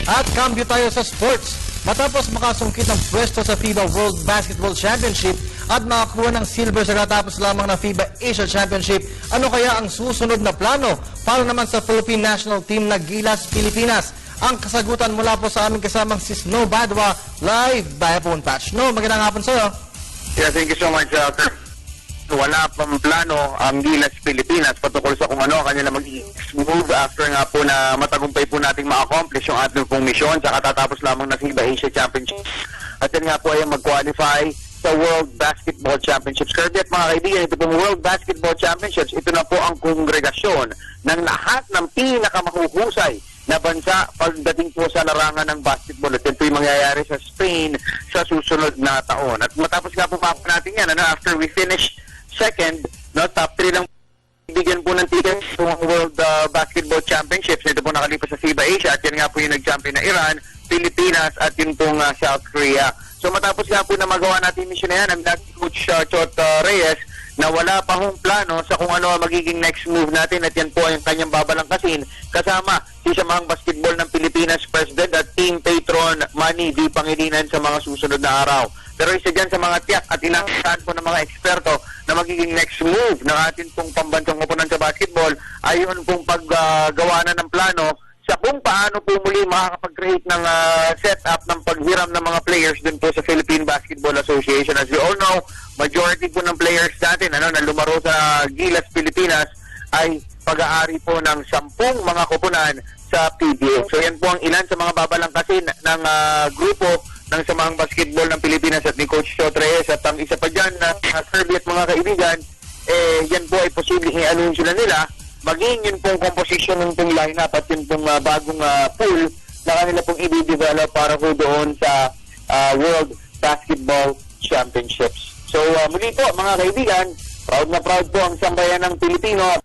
At cambio tayo sa sports. Matapos makasungkit ng pwesto sa FIBA World Basketball Championship at makakuha ng silver sa katapos lamang na FIBA Asia Championship, ano kaya ang susunod na plano para naman sa Philippine National Team na Gilas Pilipinas? Ang kasagutan mula po sa aming kasamang si Snow Badwa live by phone patch. No, magandang hapon sa'yo. Yeah, thank you so much, sir. Wala pang plano ang Gilas Pilipinas patungkol sa kung ano kanila mag-move after nga po na matagumpay po nating ma-accomplish yung ating pong misyon sa katatapos lamang na FIBA Asia Championship. At yan nga po ay mag-qualify sa World Basketball Championships. Kirby at mga kaibigan, ito pong World Basketball Championships, ito na po ang kongregasyon ng lahat ng pinakamahuhusay na bansa pagdating po sa larangan ng basketball. At yan po yung mangyayari sa Spain sa susunod na taon. At matapos nga po natin yan, after we finish second, top 3 lang bigyan po ng ticket sa World Basketball Championships. Ito po nakalipas sa FIBA Asia at yan nga po yung nag-champion na Iran, Pilipinas at yun pong South Korea. So matapos nga po na magawa natin mission na yan, ang Coach Chot Reyes na wala pa hong plano sa kung ano magiging next move natin at yan po ang kanyang babalangkasin kasama si Samahang Basketball ng Pilipinas President at Team Patron Manny D. Pangilinan sa mga susunod na araw. Pero isa dyan sa mga tiyak at inaasahan po ng mga eksperto na magiging next move ng atin pong pambansang koponan sa basketball ay yun pong paggawa na ng plano sa kung paano po muli makakapag-create ng setup ng paghiram ng mga players dun po sa Philippine Basketball Association. As you all know, majority po ng players natin na lumaro sa Gilas Pilipinas ay pag-aari po ng 10 mga koponan sa PBA. So yan po ang ilan sa mga babalangkasin ng grupo ng Samahang Basketball ng Pilipinas at ni Coach Chot Reyes. At ang isa pa dyan na Kirby at mga kaibigan, yan po ay posibleng i-anunsyo na nila maging yun pong composition ng pong lineup at yun pong bagong pool na kanila pong i-develop para po doon sa World Basketball Championships. So muli po mga kaibigan, proud na proud po ang sambayan ng Pilipino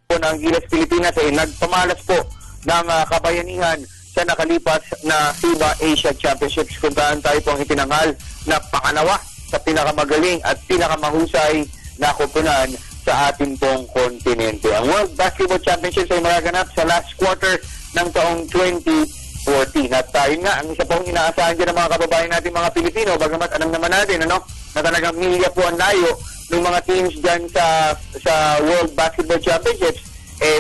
po ng Gilas Pilipinas ay nagpamalas po ng kabayanihan sa nakalipas na FIBA Asia Championships kung saan tayo po ang itinanghal na pangalawa sa pinakamagaling at pinakamahusay na koponan sa ating pong kontinente. Ang World Basketball Championships ay magaganap sa last quarter ng taong 2014. At yun nga, ang isa pong inaasahan dyan ng mga kababayan natin mga Pilipino, bagamat alam naman natin na talagang milya po ang layo ng mga teams dyan sa World Basketball Championships,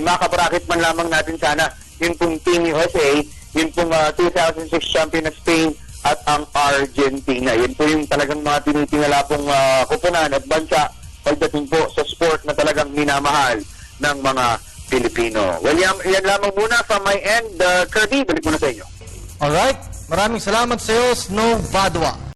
makabracket man lamang natin sana yun pong Team USA, yun pong 2006 champion na Spain at ang Argentina. Yun po yung talagang mga tinitingala pong koponan at bansa pagdating po sa sport na talagang minamahal ng mga Pilipino. Well, yan lamang muna from my end. Kirby, balik muna sa inyo. Alright, maraming salamat sa iyo, Snow Badwa.